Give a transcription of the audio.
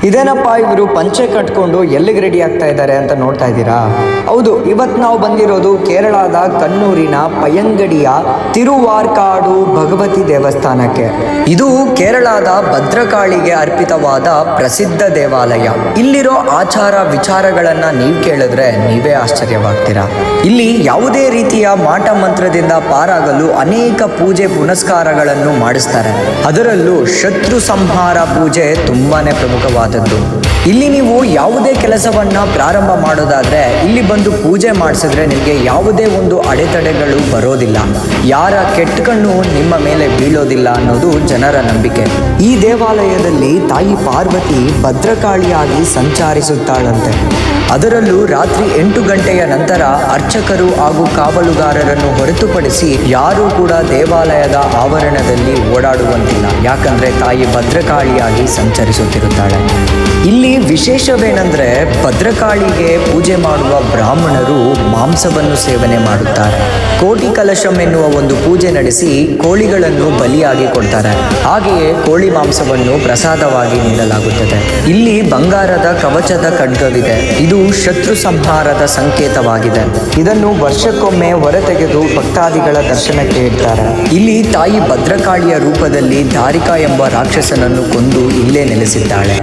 ಇದೇನಪ್ಪ ಇವರು ಪಂಚೆ ಕಟ್ಕೊಂಡು ಎಲ್ಲಿಗೆ ರೆಡಿ ಆಗ್ತಾ ಇದ್ದಾರೆ ಅಂತ ನೋಡ್ತಾ ಇದ್ದೀರಾ? ಹೌದು, ಇವತ್ತು ನಾವು ಬಂದಿರೋದು ಕೇರಳದ ಕಣ್ಣೂರಿನ ಪಯಂಗಡಿಯ ತಿರುವಾರ್ಕಾಡು ಭಗವತಿ ದೇವಸ್ಥಾನಕ್ಕೆ. ಇದು ಕೇರಳದ ಭದ್ರಕಾಳಿಗೆ ಅರ್ಪಿತವಾದ ಪ್ರಸಿದ್ಧ ದೇವಾಲಯ. ಇಲ್ಲಿರೋ ಆಚಾರ ವಿಚಾರಗಳನ್ನ ನೀವು ಕೇಳಿದ್ರೆ ನೀವೇ ಆಶ್ಚರ್ಯವಾಗ್ತೀರಾ. ಇಲ್ಲಿ ಯಾವುದೇ ರೀತಿಯ ಮಾಟ ಮಂತ್ರದಿಂದ ಪಾರಾಗಲು ಅನೇಕ ಪೂಜೆ ಪುನಸ್ಕಾರಗಳನ್ನು ಮಾಡಿಸ್ತಾರೆ. ಅದರಲ್ಲೂ ಶತ್ರು ಸಂಹಾರ ಪೂಜೆ ತುಂಬಾನೇ ಪ್ರಮುಖವಾದದ್ದು. ಇಲ್ಲಿ ನೀವು ಯಾವುದೇ ಕೆಲಸವನ್ನ ಪ್ರಾರಂಭ ಮಾಡೋದಾದ್ರೆ ಇಲ್ಲಿ ಬಂದು ಪೂಜೆ ಮಾಡಿಸಿದ್ರೆ ನಿಮಗೆ ಯಾವುದೇ ಒಂದು ಅಡೆತಡೆಗಳು ಬರೋದಿಲ್ಲ. ಯಾರ ಕೆಟ್ಟ ಕಣ್ಣು ನಿಮ್ಮ ಮೇಲೆ ಬೀಳೋದಿಲ್ಲ ಅನ್ನೋದು ಜನರ ನಂಬಿಕೆ. ಈ ದೇವಾಲಯದಲ್ಲಿ ತಾಯಿ ಪಾರ್ವತಿ ಭದ್ರಕಾಳಿಯಾಗಿ ಸಂಚರಿಸುತ್ತಾಳಂತೆ. ಅದರಲ್ಲೂ ರಾತ್ರಿ 8 ಗಂಟೆಯ ನಂತರ ಅರ್ಚಕರು ಹಾಗೂ ಕಾವಲುಗಾರರನ್ನು ಹೊರತುಪಡಿಸಿ ಯಾರೂ ಕೂಡ ದೇವಾಲಯದ ಆವರಣದಲ್ಲಿ ಓಡಾಡುವಂತಿಲ್ಲ. ಯಾಕಂದ್ರೆ ತಾಯಿ ಭದ್ರಕಾಳಿಯಾಗಿ ಸಂಚರಿಸುತ್ತಿರುತ್ತಾಳೆ. ಇಲ್ಲಿ ವಿಶೇಷವೇನೆಂದರೆ ಭದ್ರಕಾಳಿಗೆ ಪೂಜೆ ಮಾಡುವ ಬ್ರಾಹ್ಮಣರು ಮಾಂಸವನ್ನು ಸೇವನೆ ಮಾಡುತ್ತಾರೆ. ಕೋಟಿ ಕಲಶಂ ಎನ್ನುವ ಒಂದು ಪೂಜೆ ನಡೆಸಿ ಕೋಳಿಗಳನ್ನು ಬಲಿಯಾಗಿ ಕೊಡ್ತಾರೆ. ಹಾಗೆಯೇ ಕೋಳಿ ಮಾಂಸವನ್ನು ಪ್ರಸಾದವಾಗಿ ನೀಡಲಾಗುತ್ತದೆ. ಇಲ್ಲಿ ಬಂಗಾರದ ಕವಚದ ಖಡ್ಗವಿದೆ. ಇದು ಶತ್ರು ಸಂಹಾರದ ಸಂಕೇತವಾಗಿದೆ. ಇದನ್ನು ವರ್ಷಕ್ಕೊಮ್ಮೆ ಹೊರತೆಗೆದು ಭಕ್ತಾದಿಗಳ ದರ್ಶನಕ್ಕೆ ಇಡ್ತಾರೆ. ಇಲ್ಲಿ ತಾಯಿ ಭದ್ರಕಾಳಿಯ ರೂಪದಲ್ಲಿ ದಾರಿಕಾ ಎಂಬ ರಾಕ್ಷಸನನ್ನು ಕೊಂದು ಇಲ್ಲೇ ನೆಲೆಸಿದ್ದಾಳೆ.